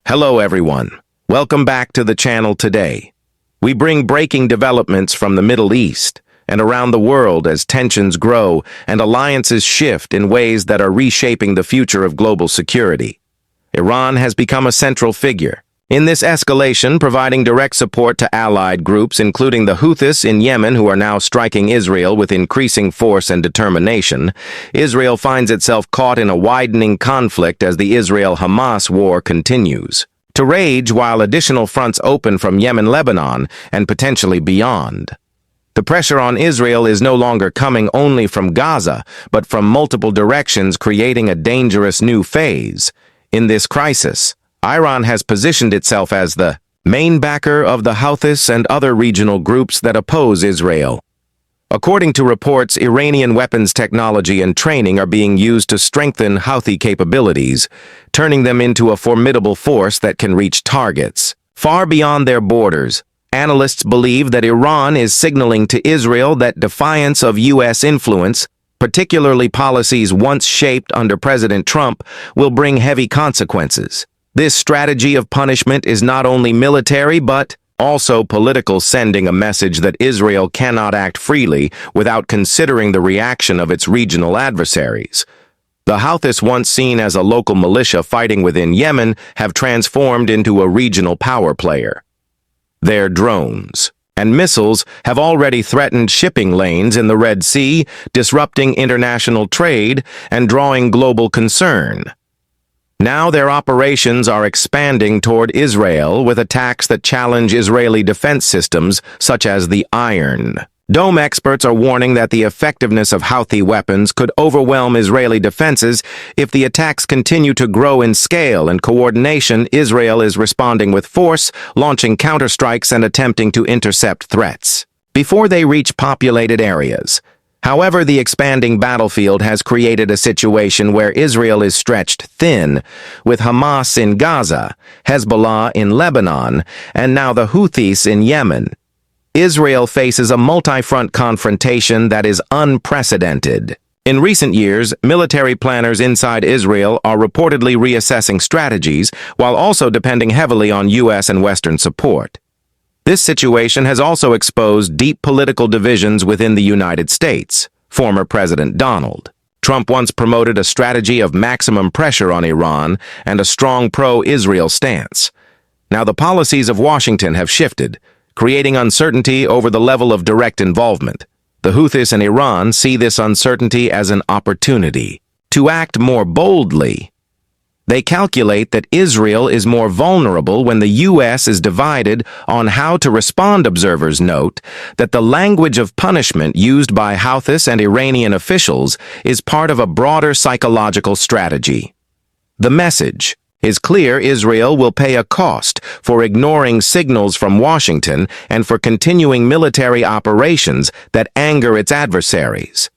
Hello everyone. Welcome back to the channel today. We bring breaking developments from the Middle East and around the world as tensions grow and alliances shift in ways that are reshaping the future of global security. Iran has become a central figure in this escalation, providing direct support to allied groups, including the Houthis in Yemen, who are now striking Israel with increasing force and determination. Israel finds itself caught in a widening conflict as the Israel Hamas war continues to rage, while additional fronts open from Yemen, Lebanon, and potentially beyond. The pressure on Israel is no longer coming only from Gaza, but from multiple directions, creating a dangerous new phase. In this crisis, Iran has positioned itself as the main backer of the Houthis and other regional groups that oppose Israel. According to reports, Iranian weapons technology and training are being used to strengthen Houthi capabilities, turning them into a formidable force that can reach targets far beyond their borders. Analysts believe that Iran is signaling to Israel that defiance of U.S. influence, particularly policies once shaped under President Trump, will bring heavy consequences. This strategy of punishment is not only military but also political, sending a message that Israel cannot act freely without considering the reaction of its regional adversaries. The Houthis, once seen as a local militia fighting within Yemen, have transformed into a regional power player. Their drones and missiles have already threatened shipping lanes in the Red Sea, disrupting international trade and drawing global concern. Now their operations are expanding toward Israel with attacks that challenge Israeli defense systems, such as the Iron Dome. Experts are warning that the effectiveness of Houthi weapons could overwhelm Israeli defenses if the attacks continue to grow in scale and coordination. Israel is responding with force, launching counterstrikes and attempting to intercept threats before they reach populated areas. However, the expanding battlefield has created a situation where Israel is stretched thin, with Hamas in Gaza, Hezbollah in Lebanon, and now the Houthis in Yemen. Israel faces a multifront confrontation that is unprecedented. In recent years, military planners inside Israel are reportedly reassessing strategies while also depending heavily on U.S. and Western support. This situation has also exposed deep political divisions within the United States. Former President Donald Trump once promoted a strategy of maximum pressure on Iran and a strong pro-Israel stance. Now the policies of Washington have shifted, creating uncertainty over the level of direct involvement. The Houthis and Iran see this uncertainty as an opportunity to act more boldly. They calculate that Israel is more vulnerable when the U.S. is divided on how to respond. Observers note that the language of punishment used by Houthis and Iranian officials is part of a broader psychological strategy. The message is clear: Israel will pay a cost for ignoring signals from Washington and for continuing military operations that anger its adversaries.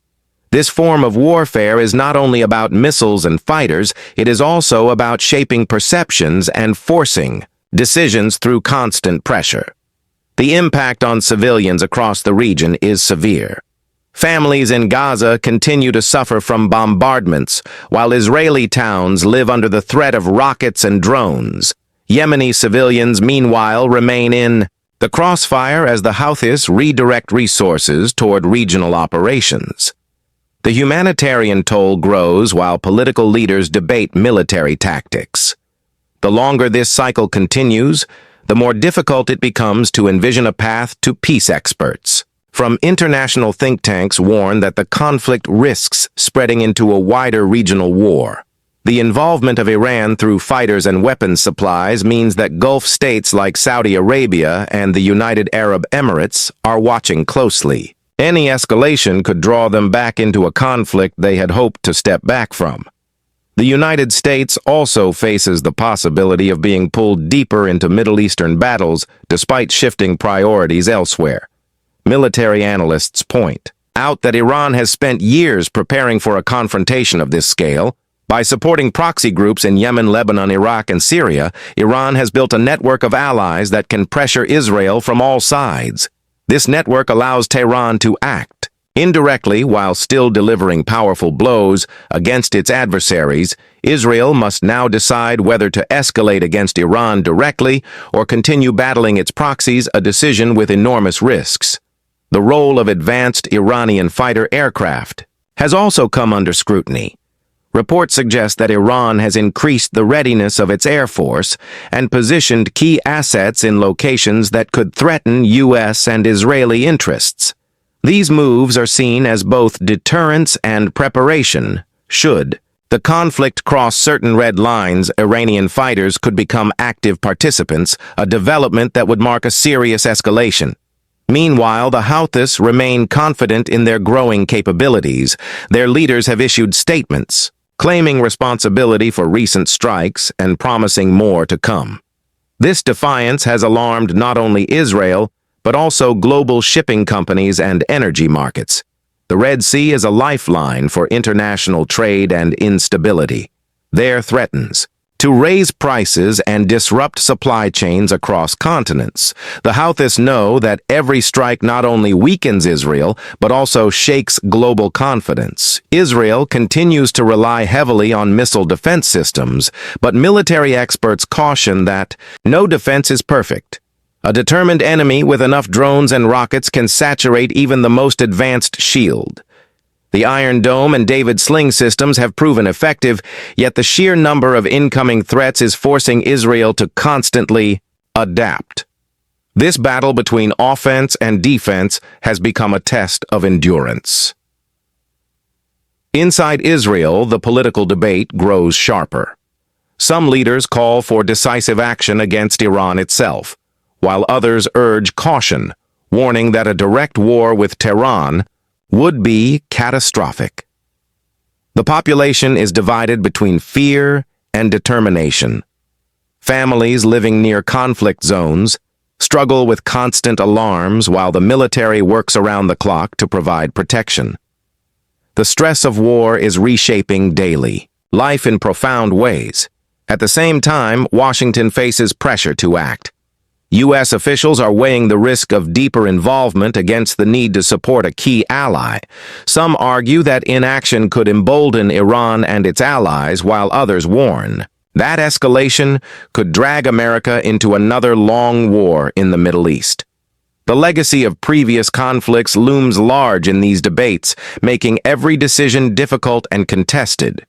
This form of warfare is not only about missiles and fighters, it is also about shaping perceptions and forcing decisions through constant pressure. The impact on civilians across the region is severe. Families in Gaza continue to suffer from bombardments, while Israeli towns live under the threat of rockets and drones. Yemeni civilians, meanwhile, remain in the crossfire as the Houthis redirect resources toward regional operations. The humanitarian toll grows while political leaders debate military tactics. The longer this cycle continues, the more difficult it becomes to envision a path to peace. Experts from international think tanks warn that the conflict risks spreading into a wider regional war. The involvement of Iran through fighters and weapons supplies means that Gulf states like Saudi Arabia and the United Arab Emirates are watching closely. Any escalation could draw them back into a conflict they had hoped to step back from. The United States also faces the possibility of being pulled deeper into Middle Eastern battles despite shifting priorities elsewhere. Military analysts point out that Iran has spent years preparing for a confrontation of this scale. By supporting proxy groups in Yemen, Lebanon, Iraq, and Syria, Iran has built a network of allies that can pressure Israel from all sides. This network allows Tehran to act Indirectly, while still delivering powerful blows against its adversaries, Israel must now decide whether to escalate against Iran directly or continue battling its proxies, a decision with enormous risks. The role of advanced Iranian fighter aircraft has also come under scrutiny. Reports suggest that Iran has increased the readiness of its air force and positioned key assets in locations that could threaten U.S. and Israeli interests. These moves are seen as both deterrence and preparation. Should the conflict cross certain red lines, Iranian fighters could become active participants, a development that would mark a serious escalation. Meanwhile, the Houthis remain confident in their growing capabilities. Their leaders have issued statements, claiming responsibility for recent strikes and promising more to come. This defiance has alarmed not only Israel, but also global shipping companies and energy markets. The Red Sea is a lifeline for international trade and instability. There threatens to raise prices and disrupt supply chains across continents. The Houthis know that every strike not only weakens Israel, but also shakes global confidence. Israel continues to rely heavily on missile defense systems, but military experts caution that no defense is perfect. A determined enemy with enough drones and rockets can saturate even the most advanced shield. The Iron Dome and David Sling systems have proven effective, yet the sheer number of incoming threats is forcing Israel to constantly adapt. This battle between offense and defense has become a test of endurance. Inside Israel, the political debate grows sharper. Some leaders call for decisive action against Iran itself, while others urge caution, warning that a direct war with Tehran would be catastrophic. The population is divided between fear and determination. Families living near conflict zones struggle with constant alarms while the military works around the clock to provide protection. The stress of war is reshaping daily life in profound ways. At the same time, Washington faces pressure to act. U.S. officials are weighing the risk of deeper involvement against the need to support a key ally. Some argue that inaction could embolden Iran and its allies, while others warn that escalation could drag America into another long war in the Middle East. The legacy of previous conflicts looms large in these debates, making every decision difficult and contested.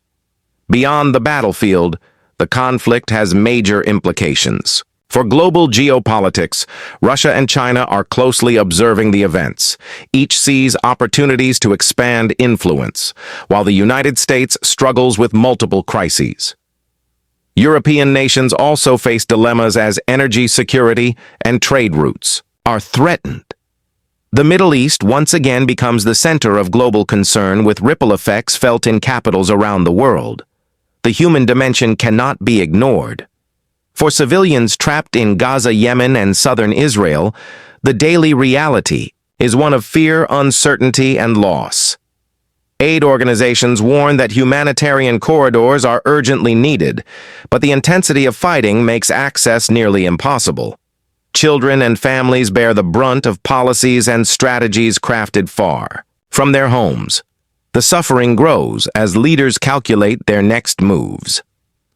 Beyond the battlefield, the conflict has major implications. For global geopolitics, Russia and China are closely observing the events. Each sees opportunities to expand influence, while the United States struggles with multiple crises. European nations also face dilemmas as energy security and trade routes are threatened. The Middle East once again becomes the center of global concern, with ripple effects felt in capitals around the world. The human dimension cannot be ignored. For civilians trapped in Gaza, Yemen, and southern Israel, the daily reality is one of fear, uncertainty, and loss. Aid organizations warn that humanitarian corridors are urgently needed, but the intensity of fighting makes access nearly impossible. Children and families bear the brunt of policies and strategies crafted far from their homes. The suffering grows as leaders calculate their next moves.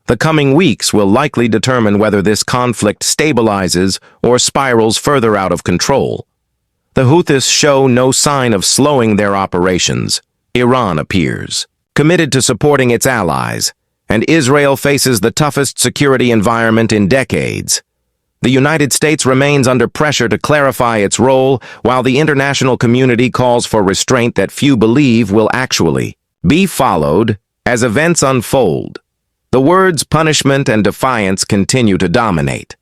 The coming weeks will likely determine whether this conflict stabilizes or spirals further out of control. The Houthis show no sign of slowing their operations. Iran appears committed to supporting its allies, and Israel faces the toughest security environment in decades. The United States remains under pressure to clarify its role, while the international community calls for restraint that few believe will actually be followed as events unfold. The words punishment and defiance continue to dominate.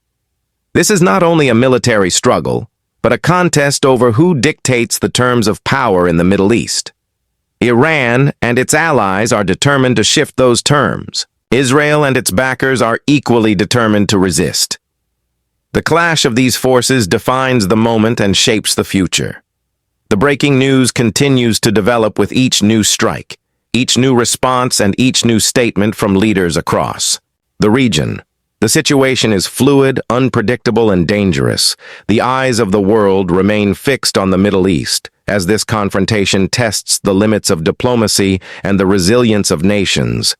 This is not only a military struggle, but a contest over who dictates the terms of power in the Middle East. Iran and its allies are determined to shift those terms. Israel and its backers are equally determined to resist. The clash of these forces defines the moment and shapes the future. The breaking news continues to develop with each new strike, each new response, and each new statement from leaders across the region. The situation is fluid, unpredictable, and dangerous. The eyes of the world remain fixed on the Middle East as this confrontation tests the limits of diplomacy and the resilience of nations.